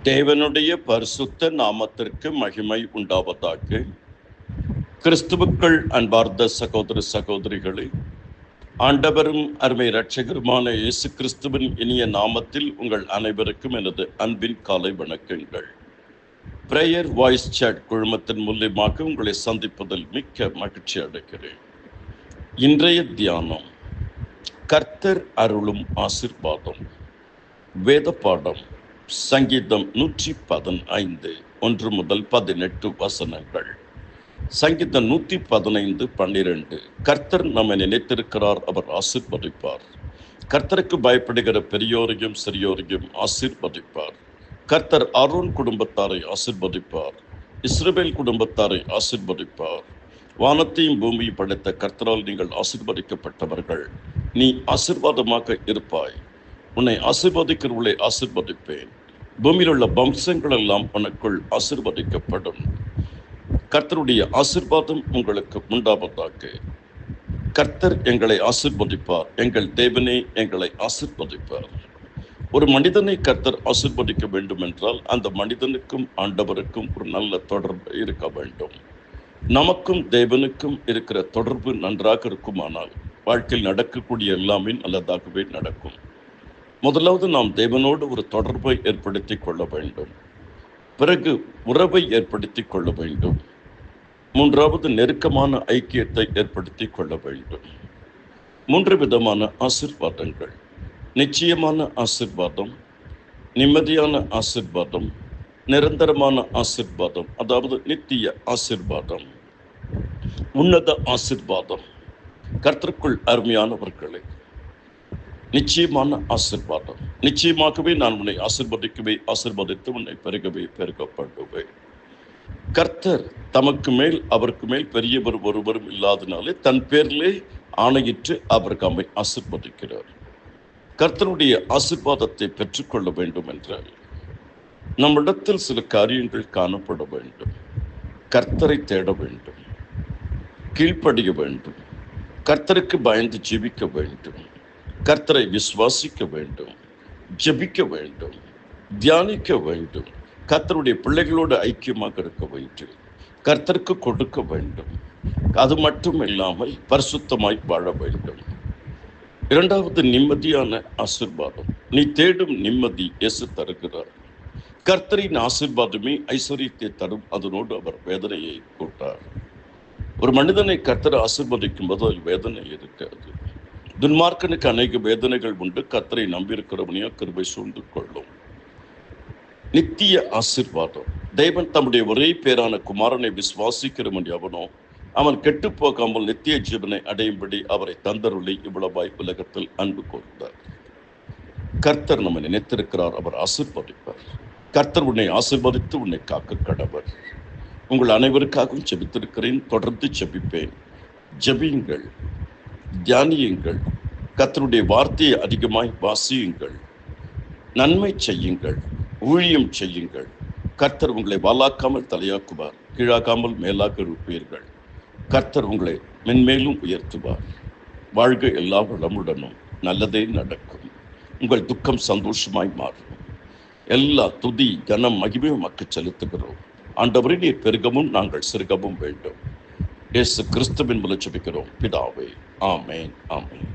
தேவனுடைய பரிசுத்த நாமத்திற்கு மகிமை உண்டாவதாக. கிறிஸ்துவுக்குள் அன்பார்ந்த சகோதர சகோதரிகளே, ஆண்டவரும் அருமை இரட்சகருமான இயேசு கிறிஸ்துவின் இனிய நாமத்தில் உங்கள் அனைவருக்கும் எனது அன்பின் காலை வணக்கங்கள். பிரேயர் வாய்ஸ் சாட் குழுமத்தின் மூலியமாக உங்களை சந்திப்பதில் மிக்க மகிழ்ச்சி அடைகிறேன். இன்றைய தியானம், கர்த்தர் அருளும் ஆசீர்வாதம். வேத பாடம் சங்கீதம் 115 1 முதல் 18 வசனங்கள். சங்கீதம் 115 12. கர்த்தர் நம்மை நினைத்திருக்கிறார், அவர் ஆசீர்வதிப்பார். கர்த்தருக்கு பயப்படுகிற பெரியோரையும் சிறியோரையும் ஆசீர்வதிப்பார். கர்த்தர் ஆரோன் குடும்பத்தாரை ஆசீர்வதிப்பார், இஸ்ரவேல் குடும்பத்தாரை ஆசீர்வதிப்பார். வானத்தையும் பூமியை படைத்த கர்த்தரால் நீங்கள் ஆசீர்வதிக்கப்பட்டவர்கள். நீ ஆசீர்வாதமாக இருப்பாய். உன்னை ஆசீர்வதிக்கிறவர்களை ஆசீர்வதிப்பேன். பூமியில் உள்ள வம்சங்கள் எல்லாம் உனக்குள் ஆசீர்வதிக்கப்படும். கர்த்தருடைய ஆசீர்வாதம் உங்களுக்கு உண்டாவதாக. கர்த்தர் எங்களை ஆசீர்வதிப்பார். எங்கள் தேவனே எங்களை ஆசீர்வதிப்பார். ஒரு மனிதனை கர்த்தர் ஆசீர்வதிக்க வேண்டும் என்றால் அந்த மனிதனுக்கும் ஆண்டவருக்கும் ஒரு நல்ல தொடர்பு இருக்க வேண்டும். நமக்கும் தேவனுக்கும் இருக்கிற தொடர்பு நன்றாக இருக்குமானால் வாழ்க்கையில் நடக்கக்கூடிய எல்லாமே நல்லதாகவே நடக்கும். முதலாவது நாம் தேவனோடு ஒரு தொடர்பை ஏற்படுத்தி கொள்ள வேண்டும். பிறகு உறவை ஏற்படுத்தி கொள்ள வேண்டும். மூன்றாவது நெருக்கமான ஐக்கியத்தை ஏற்படுத்தி கொள்ள வேண்டும். 3 விதமான ஆசீர்வாதங்கள்: நிச்சயமான ஆசீர்வாதம், நிம்மதியான ஆசீர்வாதம், நிரந்தரமான ஆசீர்வாதம், அதாவது நித்திய ஆசீர்வாதம், உன்னத ஆசீர்வாதம். கர்த்தருக்குள் அருமையானவர்களே, நிச்சயமான ஆசீர்வாதம். நிச்சயமாகவே நான் உன்னை ஆசீர்வதித்து உன்னை பெருகவே பெருகப்படுவேன். கர்த்தர் தமக்கு மேல் அவருக்கு மேல் பெரியவர் ஒருவரும் இல்லாதனாலே தன் பேரிலே ஆணையிட்டு அவருக்கு நம்மை ஆசீர்வதிக்கிறார். கர்த்தருடைய ஆசீர்வாதத்தை பெற்றுக்கொள்ள வேண்டும் என்றால் நம்மிடத்தில் சில காரியங்கள் காணப்பட வேண்டும். கர்த்தரை தேட வேண்டும், கீழ்ப்படிய வேண்டும், கர்த்தருக்கு பயந்து ஜீவிக்க வேண்டும், கர்த்தரை விசுவாசிக்க வேண்டும், ஜெபிக்க வேண்டும், தியானிக்க வேண்டும், கர்த்தருடைய பிள்ளைகளோடு ஐக்கியமாக இருக்க வேண்டும், கர்த்தருக்கு கொடுக்க வேண்டும். அது மட்டும் இல்லாமல் பரிசுத்தமாய் வாழ வேண்டும். இரண்டாவது, நிம்மதியான ஆசீர்வாதம். நீ தேடும் நிம்மதி இயேசு தருகிறார். கர்த்தரின் ஆசீர்வாதமே ஐஸ்வர்யத்தை தரும், அதனோடு அவர் வேதனையை கூட்டார். ஒரு மனிதனை கர்த்தர் ஆசீர்வதிக்கும் போது அதில் வேதனை இருக்காது. துன்மார்க்கனுக்கு அநேக வேதனைகள் உண்டு, கர்த்தரை நம்பியிருக்கிறவனையோ கிருபை சூழ்ந்து கொள்ளும். நித்திய ஆசீர்வாதம். தேவன் தம்முடைய ஒரே பேரான குமாரனை விசுவாசிக்கிறவன் எவனோ அவன் கெட்டு போகாமல் நித்திய ஜீவனை அடையும்படி அவரை தந்தருளி இவ்வளவாய் உலகத்தில் அன்பு கூர்ந்தார். கர்த்தர் நம்மை நினைத்திருக்கிறார், அவர் ஆசீர்வதிப்பார். கர்த்தர் உன்னை ஆசீர்வதித்து உன்னை காக்க கடவர். உங்கள் அனைவருக்காகவும் ஜெபித்திருக்கிறேன், தொடர்ந்து ஜெபிப்பேன். ஜெபியுங்கள், தியானியுங்கள், கர்த்தருடைய வார்த்தையை அதிகமாய் வாசியுங்கள், நன்மை செய்யுங்கள், ஊழியம் செய்யுங்கள். கர்த்தர் உங்களை வாலாக்காமல் தலையாக்குவார், கீழாக்காமல் மேலாக இருப்பீர்கள். கர்த்தர் உங்களை மென்மேலும் உயர்த்துவார். வாழ்க எல்லா வளமுடனும், நல்லதே நடக்கும். உங்கள் துக்கம் சந்தோஷமாய் மாறும். எல்லா துதி கனம் மகிமையும் மக்கள் செலுத்துகிறோம். ஆண்டவரே, நீர் பெருகவும் நாங்கள் சிறுகவும் வேண்டும். இயேசு கிறிஸ்துவின் மூலம் ஜெபிக்கிறோம் பிதாவே. ஆமென், ஆமென்.